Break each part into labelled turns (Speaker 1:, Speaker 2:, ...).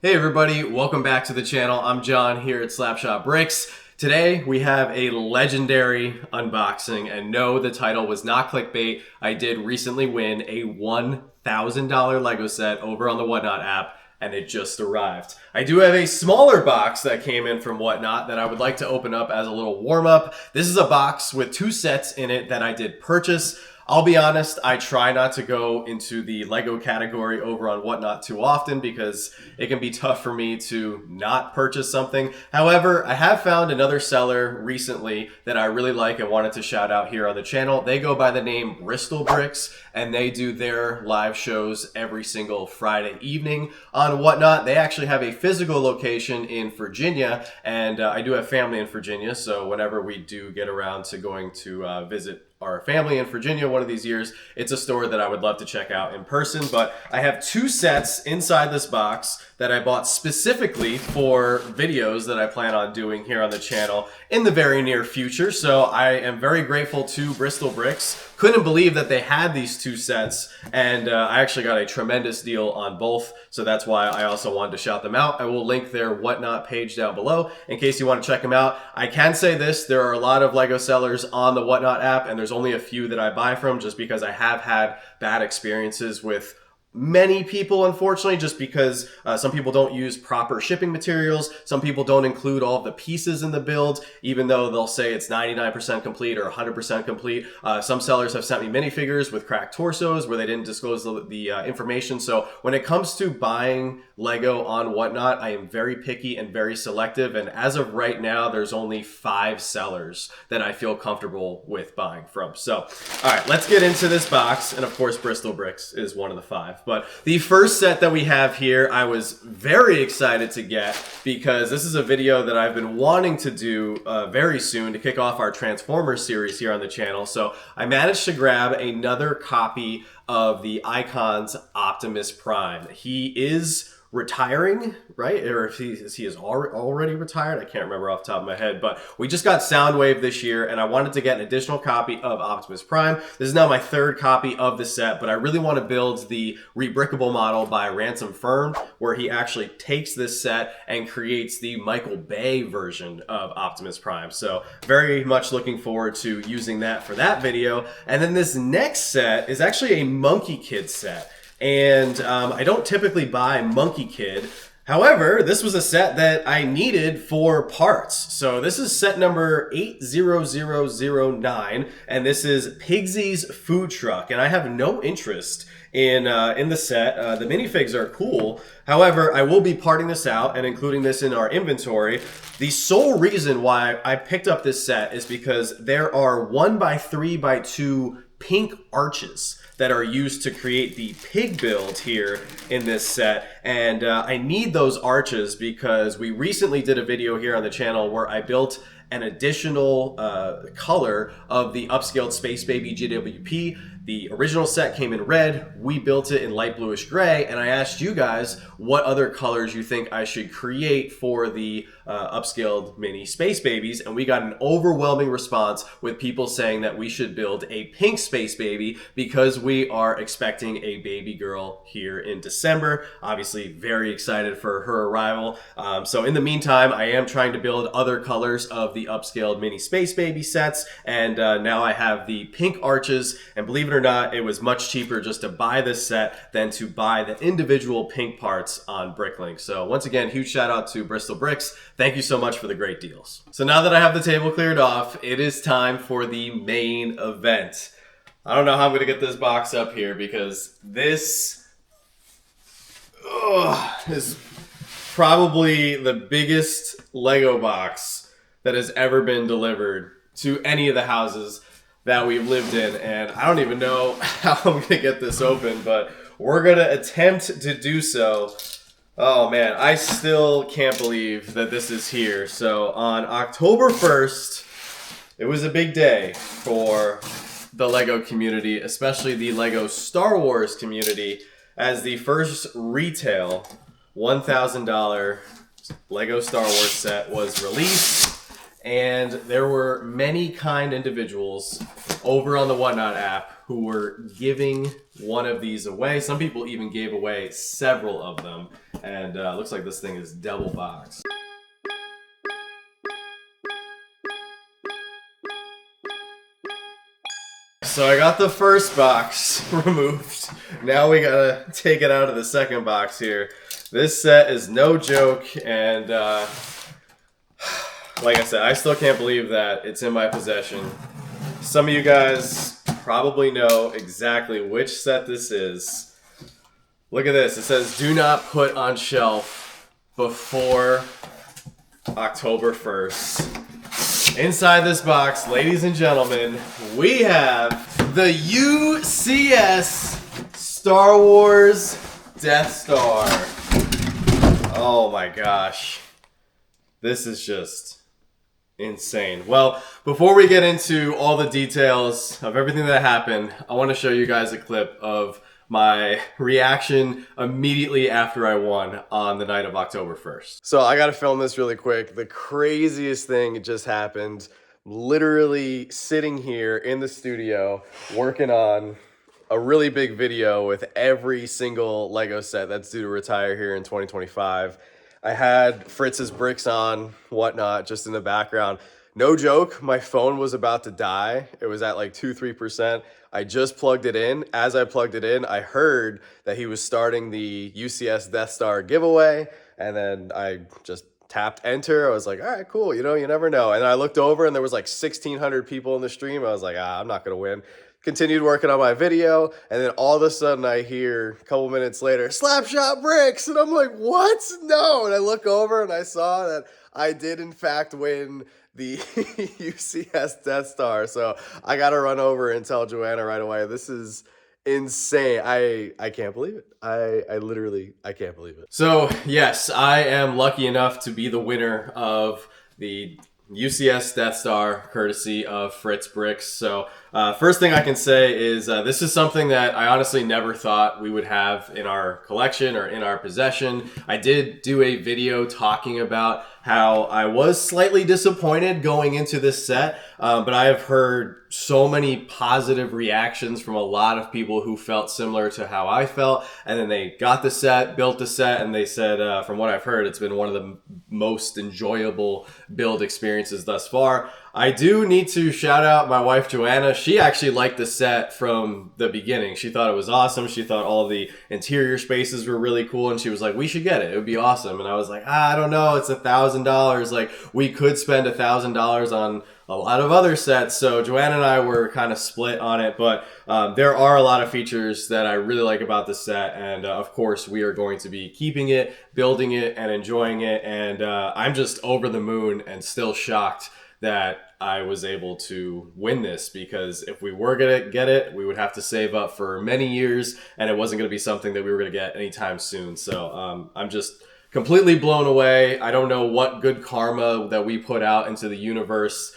Speaker 1: Hey everybody, welcome back to the channel. I'm John here at Slapshotbricks. Today we have a legendary unboxing, and no, the title was not clickbait. I did recently win a $1,000 Lego set over on the Whatnot app, and it just arrived. I do have a smaller box that came in from Whatnot that I would like to open up as a little warm-up. This is a box with 2 sets in it that I did purchase. I'll be honest, I try not to go into the Lego category over on Whatnot too often because it can be tough for me to not purchase something. However, I have found another seller recently that I really like and wanted to shout out here on the channel. They go by the name Bristolbricks, and they do their live shows every single Friday evening on Whatnot. They actually have a physical location in Virginia, and I do have family in Virginia, so whenever we do get around to going to visit our family in Virginia one of these years, it's a store that I would love to check out in person. But I have 2 sets inside this box that I bought specifically for videos that I plan on doing here on the channel in the very near future. So I am very grateful to Bristolbricks. Couldn't believe that they had these 2 sets, and I actually got a tremendous deal on both, so that's why I also wanted to shout them out. I will link their Whatnot page down below in case you want to check them out. I can say this, there are a lot of Lego sellers on the Whatnot app, and there's only a few that I buy from just because I have had bad experiences with many people, unfortunately, just because some people don't use proper shipping materials. Some people don't include all of the pieces in the build, even though they'll say it's 99% complete or 100% complete. Some sellers have sent me minifigures with cracked torsos where they didn't disclose the information. So when it comes to buying Lego on Whatnot, I am very picky and very selective. And as of right now, there's only 5 sellers that I feel comfortable with buying from. So, all right, let's get into this box. And of course, Bristolbricks is one of the 5. But the first set that we have here, I was very excited to get because this is a video that I've been wanting to do very soon to kick off our Transformers series here on the channel. So I managed to grab another copy of the Icons Optimus Prime. He is retiring, right? Or if he is already retired, I can't remember off the top of my head, but we just got Soundwave this year, and I wanted to get an additional copy of Optimus Prime. This is now my 3rd copy of the set, but I really want to build the rebrickable model by Ransom Fern, where he actually takes this set and creates the Michael Bay version of Optimus Prime. So very much looking forward to using that for that video. And then this next set is actually a Monkey Kid set. And I don't typically buy Monkey Kid. However, this was a set that I needed for parts. So this is set number 80009, and this is Pigsy's food truck. And I have no interest in the set. The minifigs are cool. However, I will be parting this out and including this in our inventory. The sole reason why I picked up this set is because there are 1x3x2 pink arches that are used to create the pig build here in this set. And I need those arches because we recently did a video here on the channel where I built an additional color of the upscaled Space Baby GWP. The original set came in red, we built it in light bluish gray, and I asked you guys what other colors you think I should create for the upscaled mini Space Babies, and we got an overwhelming response with people saying that we should build a pink Space Baby because we are expecting a baby girl here in December. Obviously very excited for her arrival. So in the meantime, I am trying to build other colors of the upscaled mini Space Baby sets, and now I have the pink arches, and believe it or not, it was much cheaper just to buy this set than to buy the individual pink parts on Bricklink. So once again, huge shout out to Bristolbricks. Thank you so much for the great deals. So now that I have the table cleared off, it is time for the main event. I don't know how I'm going to get this box up here because this is probably the biggest Lego box that has ever been delivered to any of the houses that we've lived in, and I don't even know how I'm going to get this open, but we're going to attempt to do so. Oh man, I still can't believe that this is here. So on October 1st, it was a big day for the Lego community, especially the Lego Star Wars community, as the first retail $1,000 Lego Star Wars set was released. And there were many kind individuals over on the Whatnot app who were giving one of these away. Some people even gave away several of them. and looks like this thing is double boxed. So I got the first box removed. Now we gotta take it out of the second box here. This set is no joke, and like I said, I still can't believe that it's in my possession. Some of you guys probably know exactly which set this is. Look at this. It says, do not put on shelf before October 1st. Inside this box, ladies and gentlemen, we have the UCS Star Wars Death Star. Oh my gosh. This is just insane. Well, before we get into all the details of everything that happened, I want to show you guys a clip of my reaction immediately after I won on the night of October 1st. So I gotta film this really quick. The craziest thing just happened. Literally sitting here in the studio working on a really big video with every single Lego set that's due to retire here in 2025. I had Fritz's bricks on, whatnot, just in the background. No joke, my phone was about to die. It was at like 2-3%. I just plugged it in. As I plugged it in, I heard that he was starting the UCS Death Star giveaway, and then I just tapped enter. I was like, all right, cool, you know, you never know. And I looked over and there was like 1,600 people in the stream. I was like, I'm not gonna win. Continued working on my video, and then all of a sudden I hear a couple minutes later, Slapshotbricks, and I'm like, what? No. And I look over and I saw that I did in fact win the UCS Death Star. So I gotta run over and tell Joanna right away. This is insane. I can't believe it. I literally can't believe it. So yes, I am lucky enough to be the winner of the UCS Death Star, courtesy of Fritz Bricks. So first thing I can say is this is something that I honestly never thought we would have in our collection or in our possession. I did do a video talking about how I was slightly disappointed going into this set, but I have heard so many positive reactions from a lot of people who felt similar to how I felt, and then they got the set, built the set, and they said, from what I've heard, it's been one of the most enjoyable build experiences thus far. I do need to shout out my wife, Joanna. She actually liked the set from the beginning. She thought it was awesome. She thought all the interior spaces were really cool, and she was like, we should get it. It would be awesome. And I was like, I don't know. It's $1,000. Like, we could spend $1,000 on a lot of other sets. So Joanna and I were kind of split on it, but there are a lot of features that I really like about the set. And of course, we are going to be keeping it, building it, and enjoying it. And I'm just over the moon and still shocked that I was able to win this, because if we were going to get it, we would have to save up for many years, and it wasn't going to be something that we were going to get anytime soon. So I'm just completely blown away. I don't know what good karma that we put out into the universe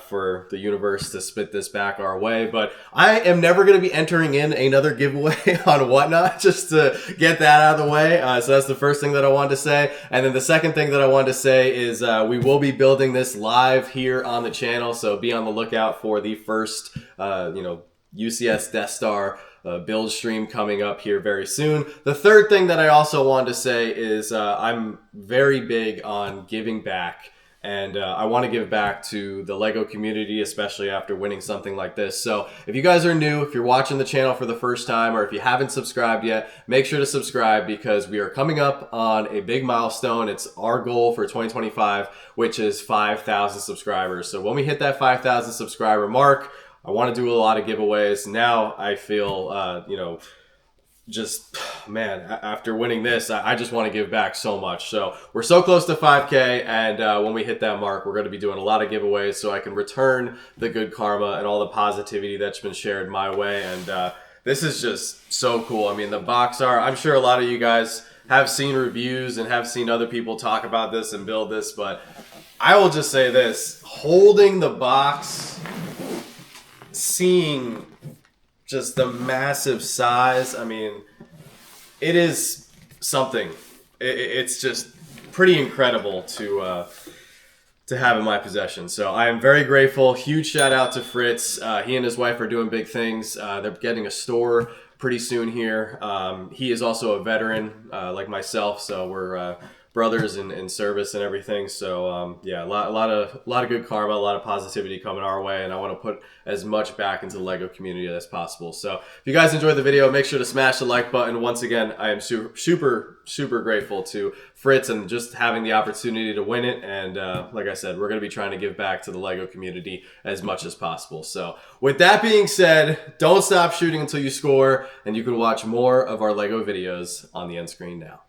Speaker 1: for the universe to spit this back our way, but I am never going to be entering in another giveaway on Whatnot, just to get that out of the way. So that's the first thing that I wanted to say. And then the second thing that I wanted to say is we will be building this live here on the channel, so be on the lookout for the first UCS Death Star build stream coming up here very soon. The third thing that I also wanted to say is I'm very big on giving back. And I want to give back to the LEGO community, especially after winning something like this. So if you guys are new, if you're watching the channel for the first time, or if you haven't subscribed yet, make sure to subscribe, because we are coming up on a big milestone. It's our goal for 2025, which is 5,000 subscribers. So when we hit that 5,000 subscriber mark, I want to do a lot of giveaways. Now I feel, just, man, after winning this, I just want to give back so much. So we're so close to 5K, and when we hit that mark, we're going to be doing a lot of giveaways so I can return the good karma and all the positivity that's been shared my way. And this is just so cool. I mean, the box art, I'm sure a lot of you guys have seen reviews and have seen other people talk about this and build this, but I will just say this, holding the box, seeing just the massive size, I mean, it is something. It's just pretty incredible to have in my possession. So I am very grateful. Huge shout out to Fritz. He and his wife are doing big things. They're getting a store pretty soon here. He is also a veteran like myself, so we're brothers in service and everything. So yeah, a lot of good karma, a lot of positivity coming our way, and I want to put as much back into the Lego community as possible. So if you guys enjoyed the video, make sure to smash the like button. Once again, I am super grateful to Fritz and just having the opportunity to win it. And like I said, we're going to be trying to give back to the Lego community as much as possible. So with that being said, don't stop shooting until you score, and you can watch more of our Lego videos on the end screen now.